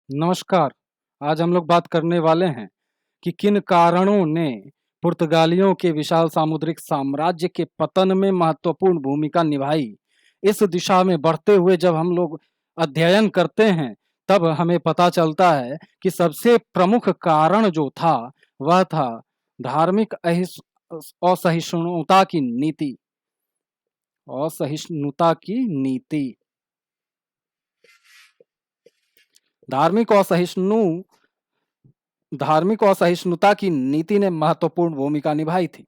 नमस्कार। आज हम लोग बात करने वाले हैं कि किन कारणों ने पुर्तगालियों के विशाल सामुद्रिक साम्राज्य के पतन में महत्वपूर्ण भूमिका निभाई। इस दिशा में बढ़ते हुए जब हम लोग अध्ययन करते हैं, तब हमें पता चलता है कि सबसे प्रमुख कारण जो था, वह था धार्मिक असहिष्णुता की नीति। असहिष्णुता की नीति। धार्मिक असहिष्णु धार्मिक असहिष्णुता की नीति ने महत्वपूर्ण भूमिका निभाई थी।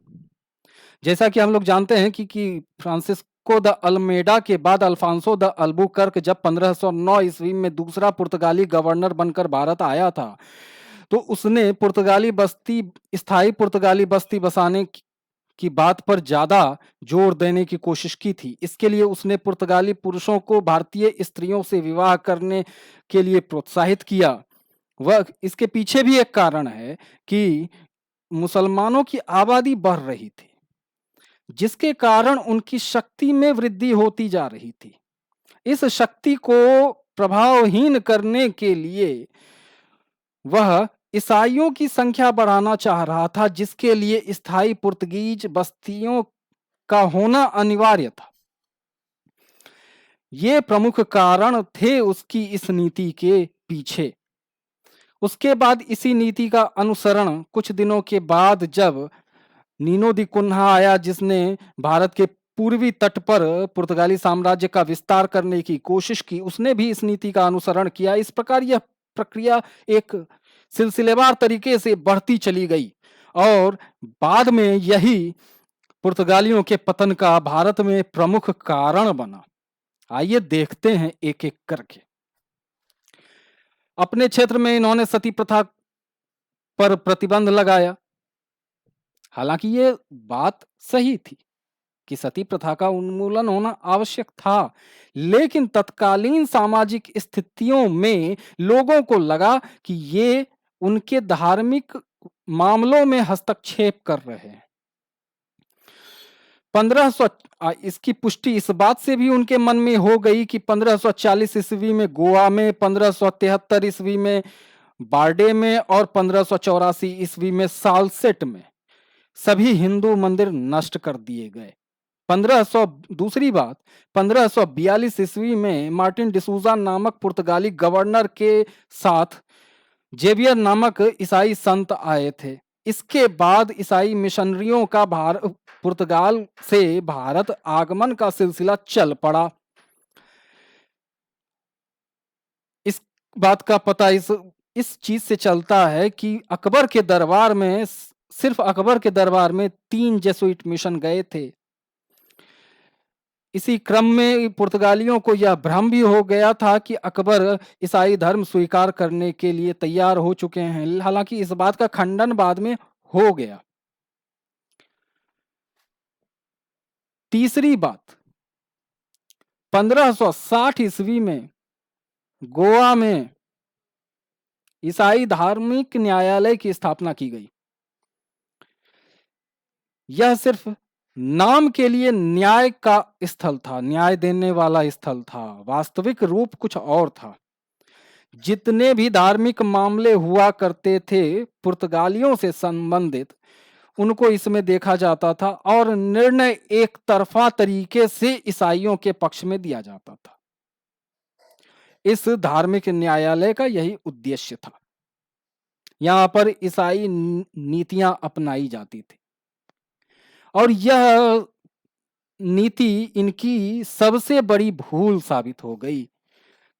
जैसा कि हम लोग जानते हैं कि फ्रांसिस्को द अल्मेडा के बाद अल्फांसो द अल्बुकर्क जब 1509 ईस्वी में दूसरा पुर्तगाली गवर्नर बनकर भारत आया था, तो उसने स्थायी पुर्तगाली बस्ती बसाने की बात पर ज्यादा जोर देने की कोशिश की थी। इसके लिए उसने पुर्तगाली पुरुषों को भारतीय स्त्रियों से विवाह करने के लिए प्रोत्साहित किया। वह इसके पीछे भी एक कारण है कि मुसलमानों की आबादी बढ़ रही थी, जिसके कारण उनकी शक्ति में वृद्धि होती जा रही थी। इस शक्ति को प्रभावहीन करने के लिए वह ईसाइयों की संख्या बढ़ाना चाह रहा था, जिसके लिए स्थायी पुर्तगीज बस्तियों का होना अनिवार्य था। ये प्रमुख कारण थे उसकी इस नीति के पीछे। उसके बाद इसी नीति का अनुसरण कुछ दिनों के बाद जब नीनो दी कुन्हा आया, जिसने भारत के पूर्वी तट पर पुर्तगाली साम्राज्य का विस्तार करने की कोशिश की, उसने भी इस नीति का अनुसरण किया। इस प्रकार यह प्रक्रिया एक सिलसिलेवार तरीके से बढ़ती चली गई और बाद में यही पुर्तगालियों के पतन का भारत में प्रमुख कारण बना। आइए देखते हैं एक एक करके। अपने क्षेत्र में इन्होंने सती प्रथा पर प्रतिबंध लगाया। हालांकि ये बात सही थी कि सती प्रथा का उन्मूलन होना आवश्यक था, लेकिन तत्कालीन सामाजिक स्थितियों में लोगों को लगा कि ये उनके धार्मिक मामलों में हस्तक्षेप कर रहे हैं। 1500 इसकी पुष्टि इस बात से भी उनके मन में हो गई कि 1540 ईस्वी में गोवा में, 1573 ईस्वी में बारडे में और 1584 ईस्वी में सालसेट में सभी हिंदू मंदिर नष्ट कर दिए गए। 1542 ईस्वी में मार्टिन डिसूजा नामक पुर्तगाली गवर्नर के साथ जेवियर नामक ईसाई संत आए थे। इसके बाद ईसाई मिशनरियों का पुर्तगाल से भारत आगमन का सिलसिला चल पड़ा। इस बात का पता इस चीज से चलता है कि सिर्फ अकबर के दरबार में 3 जेसुइट मिशन गए थे। इसी क्रम में पुर्तगालियों को यह भ्रम भी हो गया था कि अकबर ईसाई धर्म स्वीकार करने के लिए तैयार हो चुके हैं। हालांकि इस बात का खंडन बाद में हो गया। तीसरी बात, 1560 ईस्वी में गोवा में ईसाई धार्मिक न्यायालय की स्थापना की गई। यह सिर्फ नाम के लिए न्याय का स्थल था, न्याय देने वाला स्थल था। वास्तविक रूप कुछ और था। जितने भी धार्मिक मामले हुआ करते थे पुर्तगालियों से संबंधित, उनको इसमें देखा जाता था और निर्णय एक तरफा तरीके से ईसाइयों के पक्ष में दिया जाता था। इस धार्मिक न्यायालय का यही उद्देश्य था। यहां पर ईसाई नीतियां अपनाई जाती थी और यह नीति इनकी सबसे बड़ी भूल साबित हो गई।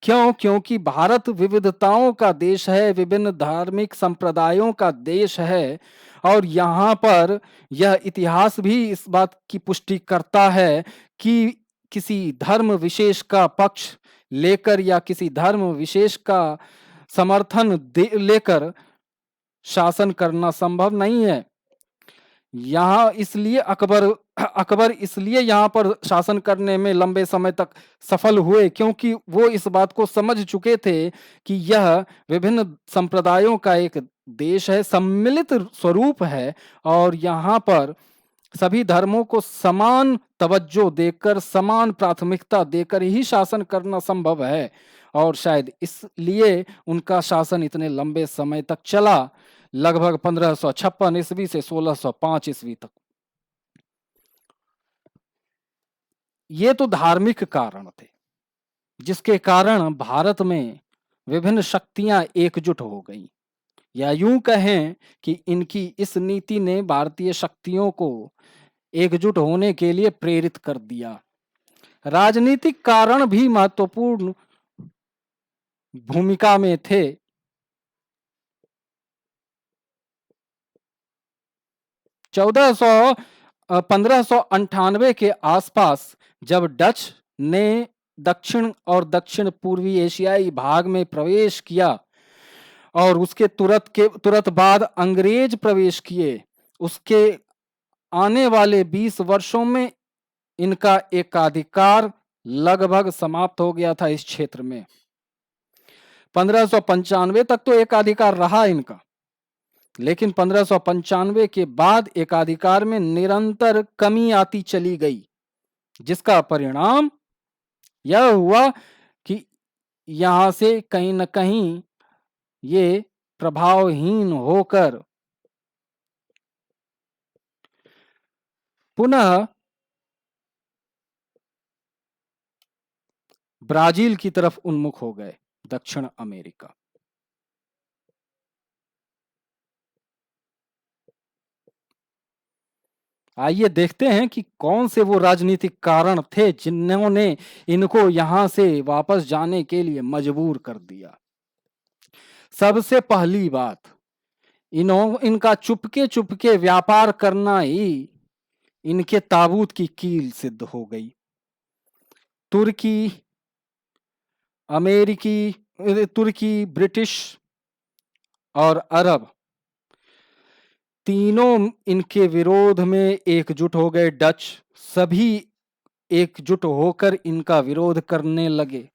क्योंकि भारत विविधताओं का देश है, विभिन्न धार्मिक संप्रदायों का देश है और यहाँ पर यह इतिहास भी इस बात की पुष्टि करता है कि किसी धर्म विशेष का पक्ष लेकर या किसी धर्म विशेष का समर्थन लेकर शासन करना संभव नहीं है। अकबर इसलिए यहाँ पर शासन करने में लंबे समय तक सफल हुए, क्योंकि वो इस बात को समझ चुके थे कि यह विभिन्न संप्रदायों का एक देश है, सम्मिलित स्वरूप है और यहाँ पर सभी धर्मों को समान तवज्जो देकर, समान प्राथमिकता देकर ही शासन करना संभव है। और शायद इसलिए उनका शासन इतने लंबे समय तक चला, लगभग 1556 ईस्वी से 1605 ईस्वी तक। ये तो धार्मिक कारण थे जिसके कारण भारत में विभिन्न शक्तियां एकजुट हो गईं, या यूं कहें कि इनकी इस नीति ने भारतीय शक्तियों को एकजुट होने के लिए प्रेरित कर दिया। राजनीतिक कारण भी महत्वपूर्ण भूमिका में थे। 1598 के आसपास जब डच ने दक्षिण और दक्षिण पूर्वी एशियाई भाग में प्रवेश किया और उसके तुरंत बाद अंग्रेज प्रवेश किए, उसके आने वाले 20 वर्षों में इनका एकाधिकार लगभग समाप्त हो गया था इस क्षेत्र में। 1595 तक तो एकाधिकार रहा इनका, लेकिन 1595 के बाद एकाधिकार में निरंतर कमी आती चली गई, जिसका परिणाम यह हुआ कि यहां से कहीं न कहीं ये प्रभावहीन होकर पुनः ब्राजील की तरफ उन्मुख हो गए, दक्षिण अमेरिका। आइए देखते हैं कि कौन से वो राजनीतिक कारण थे जिन्होंने इनको यहां से वापस जाने के लिए मजबूर कर दिया। सबसे पहली बात, इनका चुपके चुपके व्यापार करना ही इनके ताबूत की कील सिद्ध हो गई। तुर्की, ब्रिटिश और अरब तीनों इनके विरोध में एकजुट हो गए। डच सभी एकजुट होकर इनका विरोध करने लगे।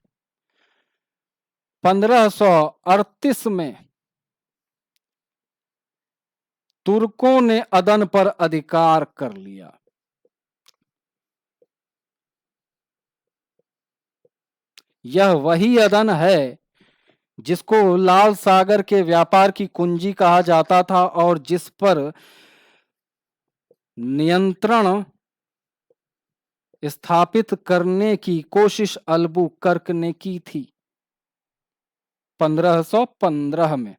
1538 में तुर्कों ने अदन पर अधिकार कर लिया। यह वही अदन है जिसको लाल सागर के व्यापार की कुंजी कहा जाता था और जिस पर नियंत्रण स्थापित करने की कोशिश अल्बुकर्क ने की थी 1515 में,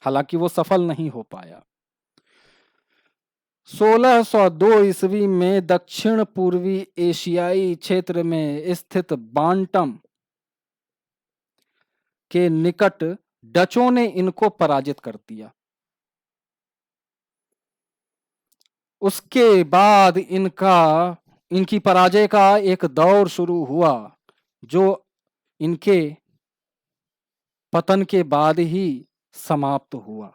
हालांकि वो सफल नहीं हो पाया। 1602 ईस्वी में दक्षिण पूर्वी एशियाई क्षेत्र में स्थित बांटम के निकट डचों ने इनको पराजित कर दिया। उसके बाद इनकी पराजय का एक दौर शुरू हुआ जो इनके पतन के बाद ही समाप्त हुआ।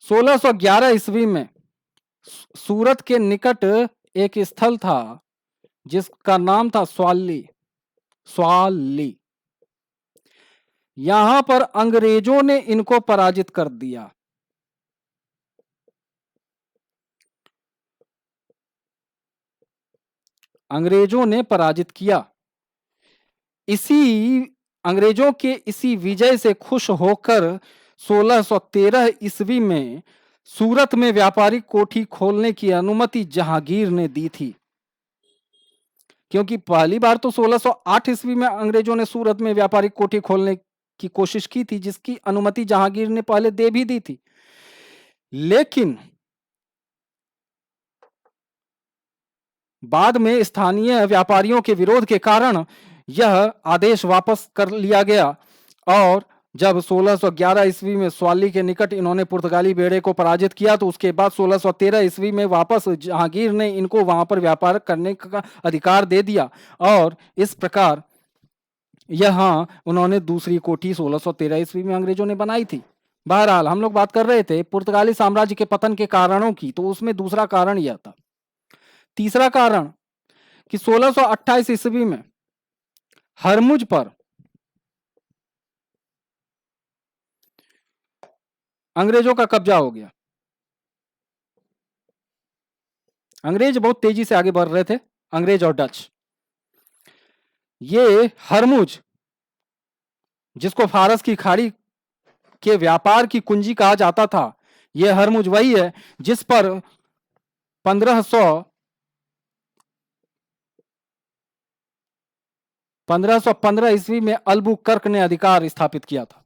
1611 ईस्वी में सूरत के निकट एक स्थल था जिसका नाम था स्वाली। यहां पर अंग्रेजों ने इनको पराजित कर दिया। अंग्रेजों ने पराजित किया। अंग्रेजों के इसी विजय से खुश होकर 1613 ईस्वी में सूरत में व्यापारिक कोठी खोलने की अनुमति जहांगीर ने दी थी, क्योंकि पहली बार तो 1608 ईस्वी में अंग्रेजों ने सूरत में व्यापारिक कोठी खोलने की कोशिश की थी, जिसकी अनुमति जहांगीर ने पहले दे भी दी थी। लेकिन बाद में स्थानीय व्यापारियों के विरोध के कारण यह आदेश वापस कर लिया गया और जब 1611 ईस्वी में स्वाली के निकट इन्होंने पुर्तगाली बेड़े को पराजित किया तो उसके बाद 1613 ईस्वी में वापस जहांगीर ने इनको वहां पर व्यापार करने का अधिकार दे दिया और इस प्रकार यहाँ उन्होंने दूसरी कोठी 1613 ईस्वी में अंग्रेजों ने बनाई थी। बहरहाल हम लोग बात कर रहे थे पुर्तगाली साम्राज्य के पतन के कारणों की, तो उसमें दूसरा कारण यह था। तीसरा कारण कि 1628 ईस्वी में हरमुज पर अंग्रेजों का कब्जा हो गया। अंग्रेज बहुत तेजी से आगे बढ़ रहे थे, अंग्रेज और डच। ये हरमुज, जिसको फारस की खाड़ी के व्यापार की कुंजी कहा जाता था, यह हरमुज वही है जिस पर 1515 ईस्वी में अल्बुकर्क ने अधिकार स्थापित किया था।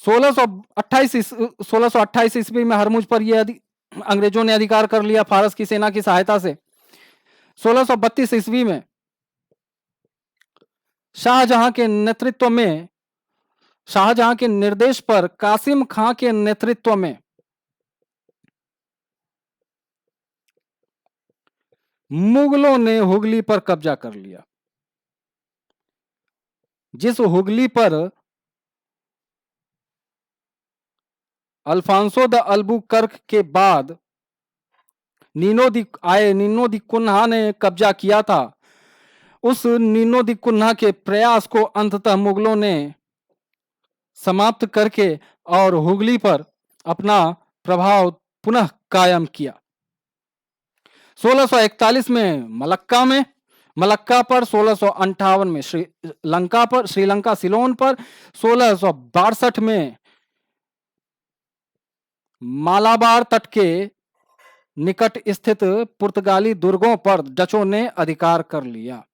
1628 ईस्वी में हरमुज पर यह अंग्रेजों ने अधिकार कर लिया फारस की सेना की सहायता से। 1632 ईस्वी में शाहजहां के निर्देश पर कासिम खां के नेतृत्व में मुगलों ने हुगली पर कब्जा कर लिया। जिस हुगली पर अल्फांसो द अल्बुकर्क के बाद नीनो दी कुन्हा ने कब्जा किया था, उस नीनो दी कुन्हा के प्रयास को अंततः मुगलों ने समाप्त करके और हुगली पर अपना प्रभाव पुनः कायम किया। 1641 में मलक्का पर, 1658 में श्रीलंका सिलोन पर, 1662 में मालाबार तट के निकट स्थित पुर्तगाली दुर्गों पर डचों ने अधिकार कर लिया।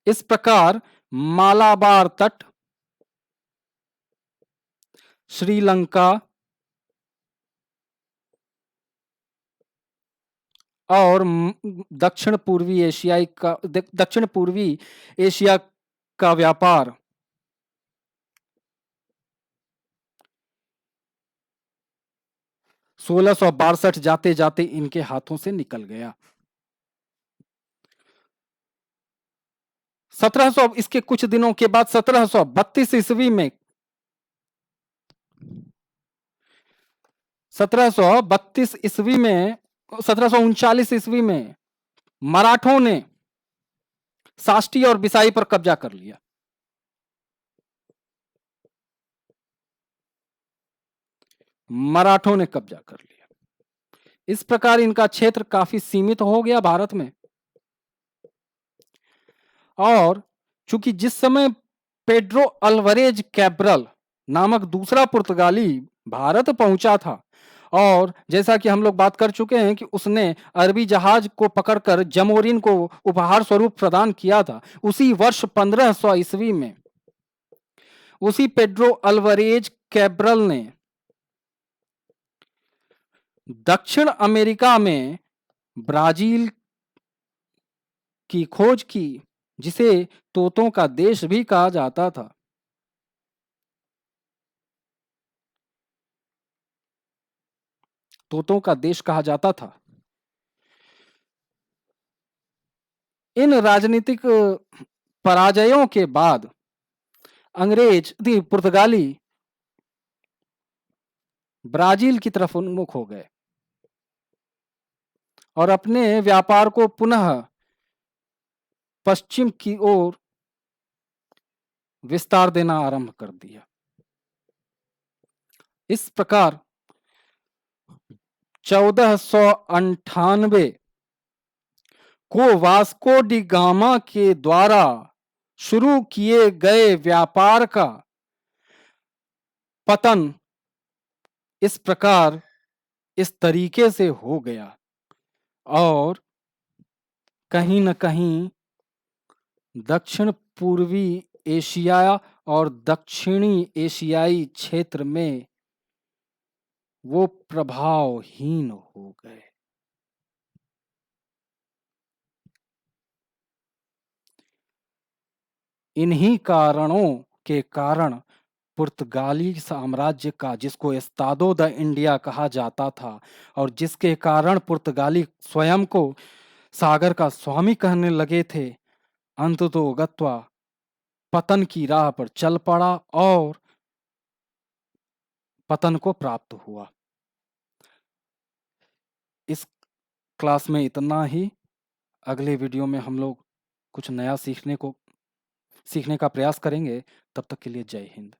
इस प्रकार मालाबार तट, श्रीलंका और दक्षिण पूर्वी एशिया का व्यापार 1662 जाते जाते इनके हाथों से निकल गया। 1700 इसके कुछ दिनों के बाद 1732 ईस्वी में 1739 ईस्वी में मराठों ने साष्टी और बिसाई पर कब्जा कर लिया। मराठों ने कब्जा कर लिया। इस प्रकार इनका क्षेत्र काफी सीमित हो गया भारत में। और चूंकि जिस समय पेड्रो अल्वारेज कैब्रल नामक दूसरा पुर्तगाली भारत पहुंचा था, और जैसा कि हम लोग बात कर चुके हैं कि उसने अरबी जहाज को पकड़कर जमोरिन को उपहार स्वरूप प्रदान किया था, उसी वर्ष 1500 ईस्वी में उसी पेड्रो अल्वारेज कैब्रल ने दक्षिण अमेरिका में ब्राजील की खोज की, जिसे तोतों का देश भी कहा जाता था। तोतों का देश कहा जाता था। इन राजनीतिक पराजयों के बाद पुर्तगाली ब्राजील की तरफ उन्मुख हो गए और अपने व्यापार को पुनः पश्चिम की ओर विस्तार देना आरंभ कर दिया। इस प्रकार 1498 को वास्को डी गामा के द्वारा शुरू किए गए व्यापार का पतन इस प्रकार, इस तरीके से हो गया और कहीं न कहीं दक्षिण पूर्वी एशिया और दक्षिणी एशियाई क्षेत्र में वो प्रभावहीन हो गए। इन्हीं कारणों के कारण पुर्तगाली साम्राज्य का, जिसको एस्तादो द इंडिया कहा जाता था और जिसके कारण पुर्तगाली स्वयं को सागर का स्वामी कहने लगे थे, अंततोगत्वा पतन की राह पर चल पड़ा और पतन को प्राप्त हुआ। इस क्लास में इतना ही। अगले वीडियो में हम लोग कुछ नया सीखने का प्रयास करेंगे। तब तक के लिए जय हिंद।